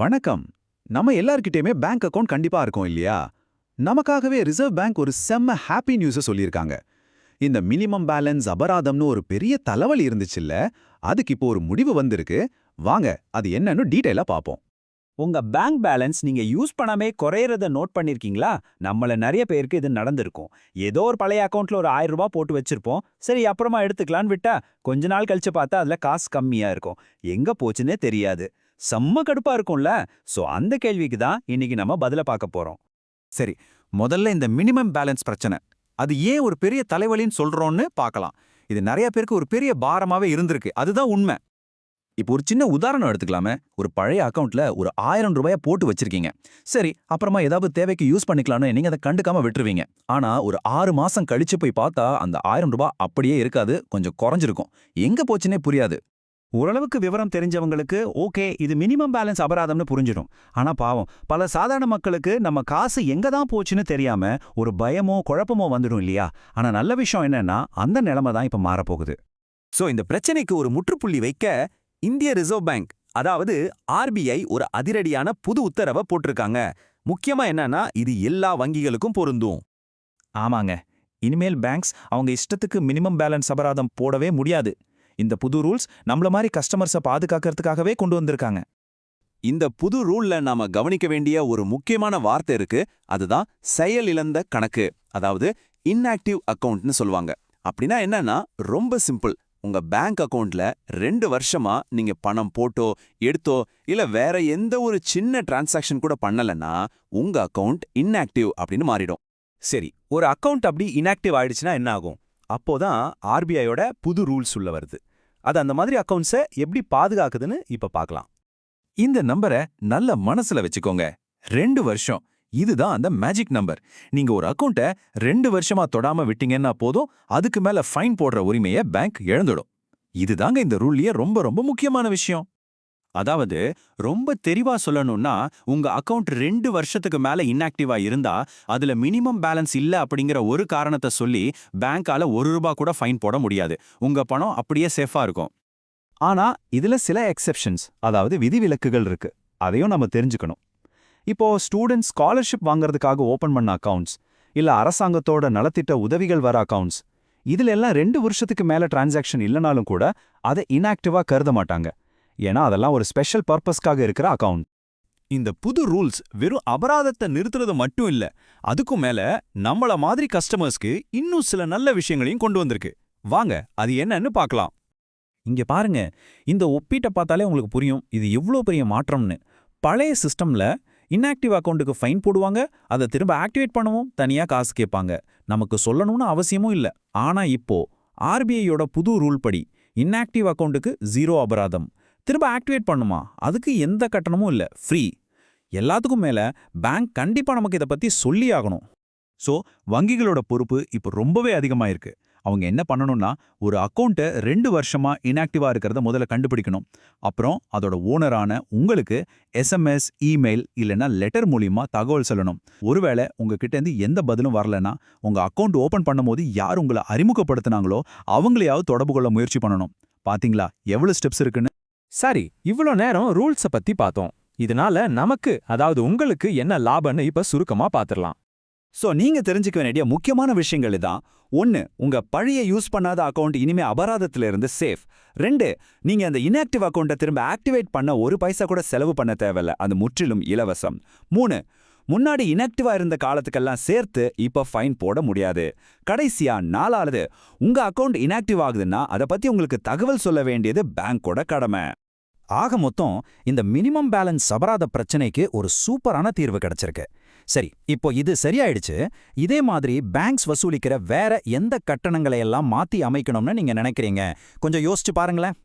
வணக்கம். நம்ம எல்லார்கிட்டயுமே பேங்க் அக்கவுண்ட் கண்டிப்பா இருக்கும் இல்லையா? நமக்காகவே ரிசர்வ் பேங்க் ஒரு செம்ம ஹாப்பி நியூஸ சொல்லியிருக்காங்க. இந்த மினிமம் பேலன்ஸ் அபராதம்னு ஒரு பெரிய தலைவலி இருந்துச்சுல்ல, அதுக்கு இப்போ ஒரு முடிவு வந்திருக்கு. வாங்க அது என்னன்னு டீடைலா பாப்போம். உங்க பேங்க் பேலன்ஸ் நீங்க யூஸ் பண்ணாமே குறையறத நோட் பண்ணிருக்கீங்களா? நம்மள நிறைய பேருக்கு இது நடந்திருக்கும். ஏதோ ஒரு பழைய அக்கவுண்ட்ல ஒரு 1000 ரூபாய் போட்டு வச்சிருப்போம். சரி அப்புறமா எடுத்துக்கலான்னு விட்டா கொஞ்ச நாள் கழிச்சு பார்த்தா அதுல காசு கம்மியா இருக்கும். எங்க போச்சுன்னே தெரியாது. செம்ம கடுப்பா இருக்கும்ல. சோ அந்த கேள்விக்கு தான் இன்னைக்கு நம்ம பதில பார்க்க போறோம். சரி, முதல்ல இந்த மினிமம் பேலன்ஸ் பிரச்சனை. அது ஏன் ஒரு பெரிய தலைவலின்னு சொல்றோம்னு பார்க்கலாம். இது நிறைய பேருக்கு ஒரு பெரிய பாரமாவே இருந்திருக்கு. அதுதான் உண்மை. இப்போ ஒரு சின்ன உதாரணம் எடுத்துக்கலாமே. ஒரு பழைய அக்கவுண்ட்ல ஒரு 1000 ரூபாய போட்டு வச்சிருக்கீங்க. சரி, அப்புறமா ஏதாவது தேவைக்கு யூஸ் பண்ணிக்கலாம்னு நீங்க அதை கண்டுக்காம விட்டுருவீங்க. ஆனா ஒரு 6 மாசம் கழிச்சு போய் பார்த்தா அந்த 1000 ரூபாய் அப்படியே இருக்காது, கொஞ்சம் குறைஞ்சிருக்கும். எங்க போச்சுன்னே புரியாது. ஓரளவுக்கு விவரம் தெரிஞ்சவங்களுக்கு ஓகே இது மினிமம் பேலன்ஸ் அபராதம்னு புரிஞ்சிடும். ஆனா பாவம் பல சாதாரண மக்களுக்கு நம்ம காசு எங்க தான் போச்சுன்னு தெரியாம ஒரு பயமோ குழப்பமோ வந்துடும் இல்லையா? ஆனா நல்ல விஷயம் என்னன்னா அந்த நிலைமை தான் இப்ப மாறப்போகுது. சோ இந்த பிரச்சனைக்கு ஒரு முற்றுப்புள்ளி வைக்க இந்திய ரிசர்வ் பேங்க் அதாவது ஆர்பிஐ ஒரு அதிரடியான புது உத்தரவை போட்டிருக்காங்க. முக்கியமா என்னன்னா இது எல்லா வங்கிகளுக்கும் பொருந்தும். ஆமாங்க, இனிமேல் பேங்க்ஸ் அவங்க இஷ்டத்துக்கு மினிமம் பேலன்ஸ் அபராதம் போடவே முடியாது. இந்த புது ரூல்ஸ் நம்மள மாதிரி கஸ்டமர்ஸை பாதுகாக்கிறதுக்காகவே கொண்டு வந்திருக்காங்க. இந்த புது ரூல்ல நாம கவனிக்க வேண்டிய ஒரு முக்கியமான வார்த்தை இருக்கு. அதுதான் செயலிழந்த கணக்கு, அதாவது இன்ஆக்டிவ் அக்கவுண்ட்னு சொல்லுவாங்க. அப்படின்னா என்னன்னா ரொம்ப சிம்பிள். உங்க பேங்க் அக்கவுண்ட்ல 2 வருஷமா நீங்க பணம் போட்டோ எடுத்தோ இல்ல வேற எந்த ஒரு சின்ன டிரான்சாக்ஷன் கூட பண்ணலன்னா உங்க அக்கவுண்ட் இன்ஆக்டிவ் அப்படின்னு மாறிடும். சரி, ஒரு அக்கவுண்ட் அப்படி இன்ஆக்டிவ் ஆயிடுச்சுன்னா என்ன ஆகும்? அப்போதான் ஆர்பிஐயோட புது ரூல்ஸ் உள்ள வருது. அது அந்த மாதிரி அக்கவுண்ட்ஸை எப்படி பாதுகாக்குதுன்னு இப்ப பார்க்கலாம். இந்த நம்பரை நல்ல மனசுல வச்சுக்கோங்க. 2 வருஷம். இதுதான் அந்த மேஜிக் நம்பர். நீங்க ஒரு அக்கவுண்ட்டை 2 வருஷமா தொடாம விட்டீங்கன்னா போதும், அதுக்கு மேல ஃபைன் போடுற உரிமையை பேங்க் இழந்துடும். இதுதாங்க இந்த ரூல்லயே ரொம்ப ரொம்ப முக்கியமான விஷயம். அதாவது ரொம்ப தெளிவா சொல்லணும்னா உங்க அக்கவுண்ட் 2 வருஷத்துக்கு மேல இன்ஆக்டிவா இருந்தா அதுல மினிமம் பேலன்ஸ் இல்ல அப்படிங்கிற ஒரு காரணத்தை சொல்லி பேங்கால 1 ரூபாய் கூட ஃபைன் போட முடியாது. உங்க பணம் அப்படியே சேஃபா இருக்கும். ஆனா இதுல சில எக்ஸெப்ஷன்ஸ், அதாவது விதிவிலக்குகள் இருக்கு. அதையும் நம்ம தெரிஞ்சுக்கணும். இப்போ ஸ்டூடெண்ட்ஸ் ஸ்காலர்ஷிப் வாங்குறதுக்காக ஓபன் பண்ண அக்கவுண்ட்ஸ், இல்ல அரசாங்கத்தோட நலத்திட்ட உதவிகள் வர அக்கவுண்ட்ஸ், இதுல எல்லாம் 2 வருஷத்துக்கு மேல டிரான்சாக்ஷன் இல்லனாலும் கூட அதை இன்ஆக்டிவா கருத மாட்டாங்க. ஏன்னா அதெல்லாம் ஒரு ஸ்பெஷல் பர்பஸ்க்காக இருக்கிற அக்கவுண்ட். இந்த புது ரூல்ஸ் வெறும் அபராதத்தை நிறுத்துறது மட்டும் இல்ல, அதுக்கும் மேல நம்மள மாதிரி கஸ்டமர்ஸ்க்கு இன்னும் சில நல்ல விஷயங்களையும் கொண்டு வந்திருக்கு. வாங்க அது என்னன்னு பார்க்கலாம். இங்க பாருங்க, இந்த ஒப்பீட்டை பார்த்தாலே உங்களுக்கு புரியும் இது எவ்வளோ பெரிய மாற்றம்னு. பழைய சிஸ்டம்ல இன்ஆக்டிவ் அக்கௌண்ட்டுக்கு ஃபைன் போடுவாங்க, அதை திரும்ப ஆக்டிவேட் பண்ணவும் தனியா காசு கேட்பாங்க. நமக்கு சொல்லணும்னு அவசியமும் இல்ல. ஆனா இப்போ ஆர்பிஐயோட புது ரூல் படி இன்ஆக்டிவ் அக்கௌண்ட்டுக்கு 0 அபராதம். திரும்ப ஆக்டிவேட் பண்ணுமா, அதுக்கு எந்த கட்டணமும் இல்ல, ஃப்ரீ. எல்லாத்துக்கும் மேல பேங்க் கண்டிப்பா நமக்கு இதை பத்தி சொல்லி ஆகணும். சோ வங்கிகளோட பொறுப்பு இப்போ ரொம்பவே அதிகமாயிருக்கு. அவங்க என்ன பண்ணணும்னா, ஒரு அக்கவுண்ட்டை 2 வருஷமா இன்ஆக்டிவா இருக்கிறத முதல்ல கண்டுபிடிக்கணும். அப்புறம் அதோட ஓனரான உங்களுக்கு SMS, இமெயில் இல்லைன்னா லெட்டர் மூலியமா தகவல் சொல்லணும். ஒருவேளை உங்ககிட்ட இருந்து எந்த பதிலும் வரலன்னா, உங்க அக்கவுண்ட் ஓபன் பண்ணும்போது யார் உங்களை அறிமுகப்படுத்தினாங்களோ அவங்களையாவது தொடர்பு கொள்ள முயற்சி பண்ணணும். பாத்தீங்களா எவ்வளவு ஸ்டெப்ஸ் இருக்குன்னு? சரி, இவ்ளோ நேரம் ரூல்ஸ பத்தி பார்த்தோம். இதனால நமக்கு, அதாவது உங்களுக்கு என்ன லாபம்னு இப்ப சுருக்கமா பாத்துரலாம். சோ நீங்க தெரிஞ்சுக்க வேண்டிய முக்கியமான விஷயங்கள் இதான். 1, உங்க பழைய யூஸ் பண்ணாத அக்கவுண்ட் இனிமே அபராதத்துல இருந்து சேஃப். 2, நீங்க அந்த இன்ஆக்டிவ் அக்கவுண்ட்டை திரும்ப ஆக்டிவேட் பண்ண ஒரு பைசா கூட செலவு பண்ண தேவையில்ல, அது முற்றிலும் இலவசம். 3, முன்னாடி இன்ஆக்டிவா இருந்த காலத்துக்கெல்லாம் சேர்த்து இப்ப ஃபைன் போட முடியாது. கடைசியா 4வது, உங்க அக்கவுண்ட் இன்ஆக்டிவ் ஆகுதுன்னா அதை பத்தி உங்களுக்கு தகவல் சொல்ல வேண்டியது பேங்கோட கடமை. ஆக மொத்தம் இந்த மினிமம் பேலன்ஸ் அபராத பிரச்சனைக்கு ஒரு சூப்பரான தீர்வு கிடைச்சிருக்கு. சரி, இப்போ இது சரியாயிடுச்சு. இதே மாதிரி பேங்க்ஸ் வசூலிக்கிற வேற எந்த கட்டணங்களை எல்லாம் மாத்தி அமைக்கணும்னு நீங்க நினைக்கிறீங்க? கொஞ்சம் யோசிச்சு பாருங்களேன்.